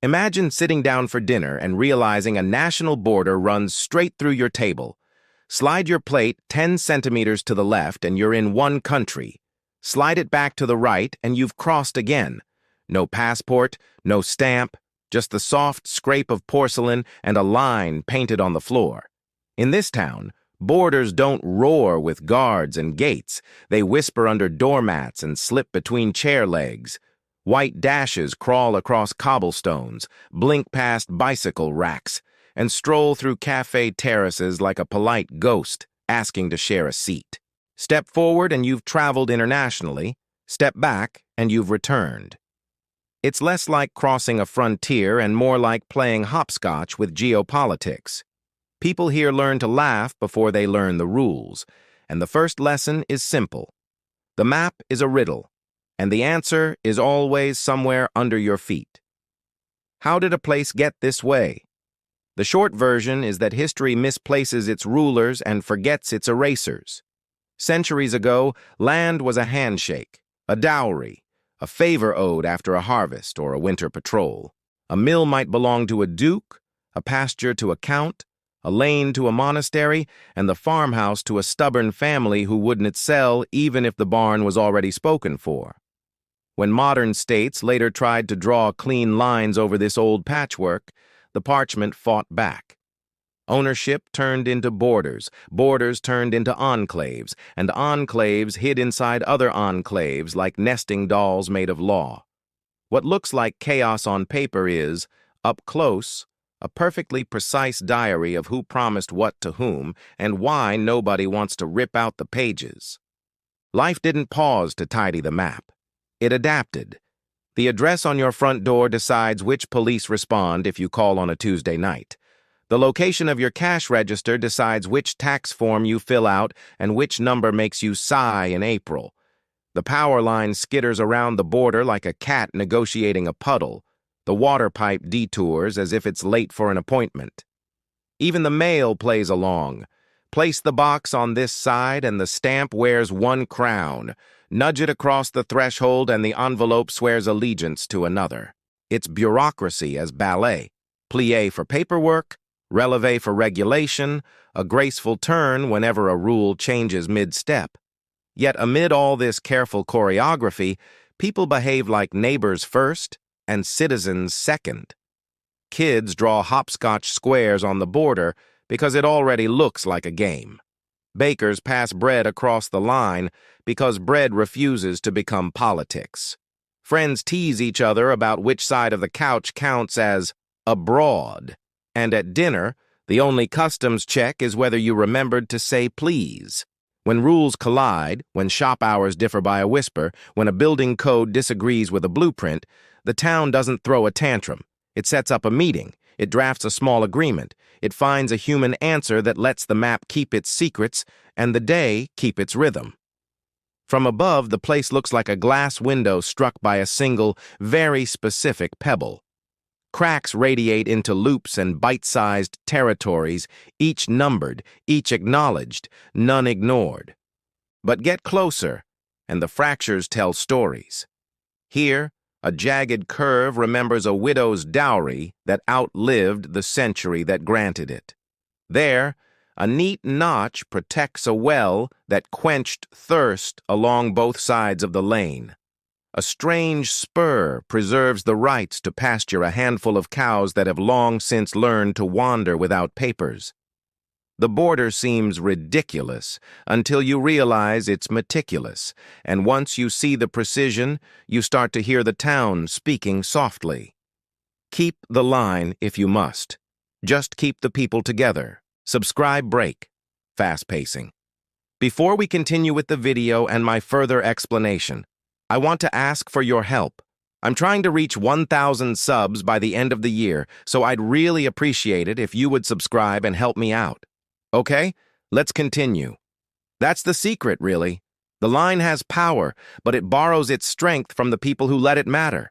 Imagine sitting down for dinner and realizing a national border runs straight through your table. Slide your plate 10 centimeters to the left and you're in one country. Slide it back to the right and you've crossed again. No passport, no stamp, just the soft scrape of porcelain and a line painted on the floor. In this town, borders don't roar with guards and gates. They whisper under doormats and slip between chair legs. White dashes crawl across cobblestones, blink past bicycle racks, and stroll through cafe terraces like a polite ghost asking to share a seat. Step forward and you've traveled internationally. Step back and you've returned. It's less like crossing a frontier and more like playing hopscotch with geopolitics. People here learn to laugh before they learn the rules, and the first lesson is simple. The map is a riddle, and the answer is always somewhere under your feet. How did a place get this way? The short version is that history misplaces its rulers and forgets its erasers. Centuries ago, land was a handshake, a dowry, a favor owed after a harvest or a winter patrol. A mill might belong to a duke, a pasture to a count, a lane to a monastery, and the farmhouse to a stubborn family who wouldn't sell even if the barn was already spoken for. When modern states later tried to draw clean lines over this old patchwork, the parchment fought back. Ownership turned into borders, borders turned into enclaves, and enclaves hid inside other enclaves like nesting dolls made of law. What looks like chaos on paper is, up close, a perfectly precise diary of who promised what to whom and why nobody wants to rip out the pages. Life didn't pause to tidy the map. It adapted. The address on your front door decides which police respond if you call on a Tuesday night. The location of your cash register decides which tax form you fill out and which number makes you sigh in April. The power line skitters around the border like a cat negotiating a puddle. The water pipe detours as if it's late for an appointment. Even the mail plays along. Place the box on this side and the stamp wears one crown. Nudge it across the threshold and the envelope swears allegiance to another. It's bureaucracy as ballet. Plie for paperwork, releve for regulation, a graceful turn whenever a rule changes mid-step. Yet amid all this careful choreography, people behave like neighbors first and citizens second. Kids draw hopscotch squares on the border because it already looks like a game. Bakers pass bread across the line because bread refuses to become politics. Friends tease each other about which side of the couch counts as abroad. And at dinner, the only customs check is whether you remembered to say please. When rules collide, when shop hours differ by a whisper, when a building code disagrees with a blueprint, the town doesn't throw a tantrum. It sets up a meeting. It drafts a small agreement. It finds a human answer that lets the map keep its secrets and the day keep its rhythm. From above, the place looks like a glass window struck by a single, very specific pebble. Cracks radiate into loops and bite-sized territories, each numbered, each acknowledged, none ignored. But get closer, and the fractures tell stories. Here, a jagged curve remembers a widow's dowry that outlived the century that granted it. There, a neat notch protects a well that quenched thirst along both sides of the lane. A strange spur preserves the rights to pasture a handful of cows that have long since learned to wander without papers. The border seems ridiculous until you realize it's meticulous, and once you see the precision, you start to hear the town speaking softly. Keep the line if you must. Just keep the people together. Subscribe break. Fast pacing. Before we continue with the video and my further explanation, I want to ask for your help. I'm trying to reach 1,000 subs by the end of the year, so I'd really appreciate it if you would subscribe and help me out. Okay, let's continue. That's the secret, really. The line has power, but it borrows its strength from the people who let it matter.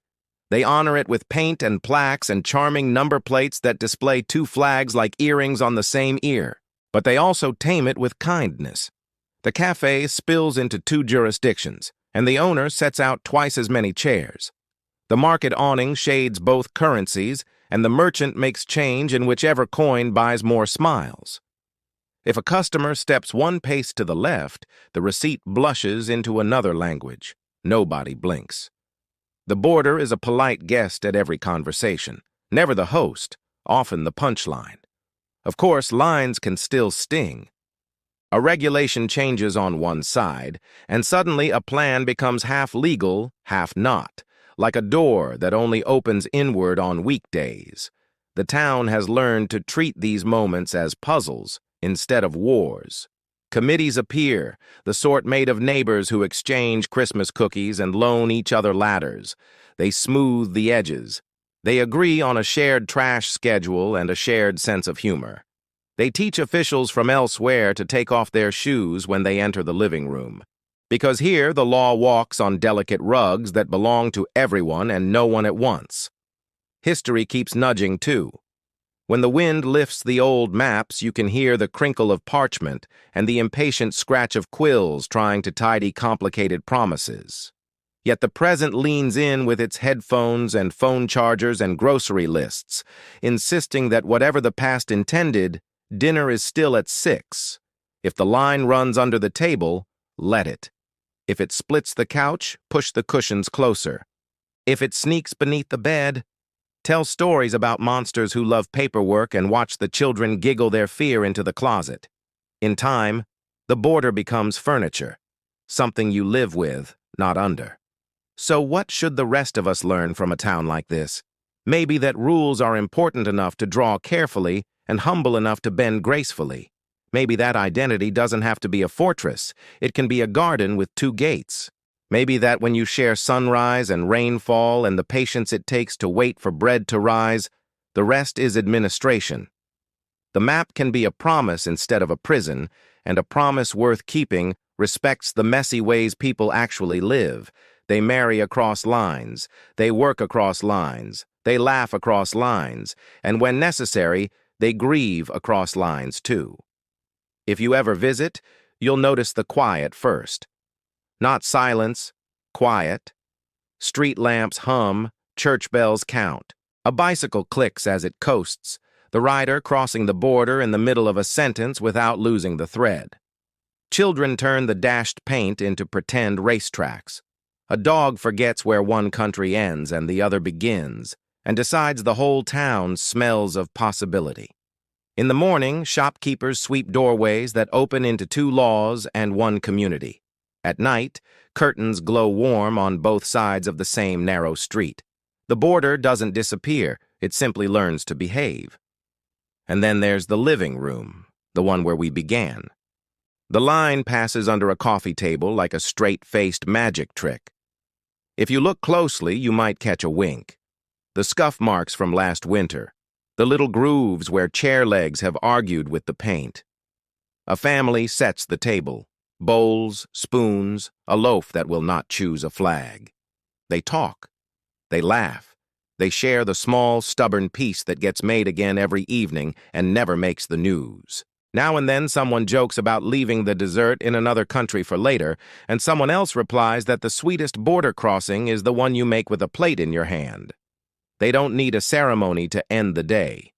They honor it with paint and plaques and charming number plates that display two flags like earrings on the same ear. But they also tame it with kindness. The cafe spills into two jurisdictions, and the owner sets out twice as many chairs. The market awning shades both currencies, and the merchant makes change in whichever coin buys more smiles. If a customer steps one pace to the left, the receipt blushes into another language. Nobody blinks. The boarder is a polite guest at every conversation, never the host, often the punchline. Of course, lines can still sting. A regulation changes on one side, and suddenly a plan becomes half legal, half not, like a door that only opens inward on weekdays. The town has learned to treat these moments as puzzles instead of wars. Committees appear, the sort made of neighbors who exchange Christmas cookies and loan each other ladders. They smooth the edges. They agree on a shared trash schedule and a shared sense of humor. They teach officials from elsewhere to take off their shoes when they enter the living room. Because here the law walks on delicate rugs that belong to everyone and no one at once. History keeps nudging, too. When the wind lifts the old maps, you can hear the crinkle of parchment and the impatient scratch of quills trying to tidy complicated promises. Yet the present leans in with its headphones and phone chargers and grocery lists, insisting that whatever the past intended, dinner is still at 6. If the line runs under the table, let it. If it splits the couch, push the cushions closer. If it sneaks beneath the bed, tell stories about monsters who love paperwork and watch the children giggle their fear into the closet. In time, the border becomes furniture, something you live with, not under. So what should the rest of us learn from a town like this? Maybe that rules are important enough to draw carefully and humble enough to bend gracefully. Maybe that identity doesn't have to be a fortress. It can be a garden with 2 gates. Maybe that when you share sunrise and rainfall and the patience it takes to wait for bread to rise, the rest is administration. The map can be a promise instead of a prison, and a promise worth keeping respects the messy ways people actually live. They marry across lines, they work across lines, they laugh across lines, and when necessary, they grieve across lines too. If you ever visit, you'll notice the quiet first. Not silence, quiet. Street lamps hum, church bells count. A bicycle clicks as it coasts, the rider crossing the border in the middle of a sentence without losing the thread. Children turn the dashed paint into pretend racetracks. A dog forgets where one country ends and the other begins, and decides the whole town smells of possibility. In the morning, shopkeepers sweep doorways that open into 2 laws and 1 community. At night, curtains glow warm on both sides of the same narrow street. The border doesn't disappear, it simply learns to behave. And then there's the living room, the one where we began. The line passes under a coffee table like a straight-faced magic trick. If you look closely, you might catch a wink. The scuff marks from last winter, the little grooves where chair legs have argued with the paint. A family sets the table. Bowls, spoons, a loaf that will not choose a flag. They talk. They laugh. They share the small, stubborn piece that gets made again every evening and never makes the news. Now and then someone jokes about leaving the dessert in another country for later, and someone else replies that the sweetest border crossing is the one you make with a plate in your hand. They don't need a ceremony to end the day.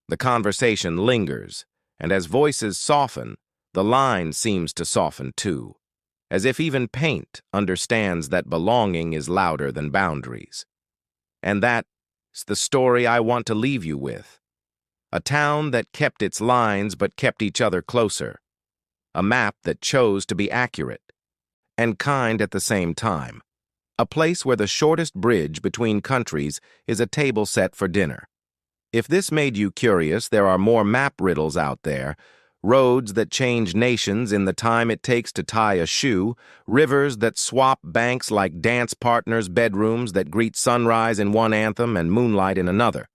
The conversation lingers, and as voices soften, the line seems to soften too, as if even paint understands that belonging is louder than boundaries. And that's the story I want to leave you with. A town that kept its lines but kept each other closer. A map that chose to be accurate and kind at the same time. A place where the shortest bridge between countries is a table set for dinner. If this made you curious, there are more map riddles out there. Roads that change nations in the time it takes to tie a shoe, rivers that swap banks like dance partners, bedrooms that greet sunrise in one anthem and moonlight in another.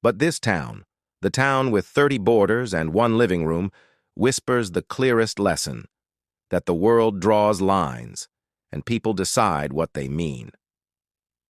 But this town, the town with 30 borders and 1 living room, whispers the clearest lesson, that the world draws lines, and people decide what they mean.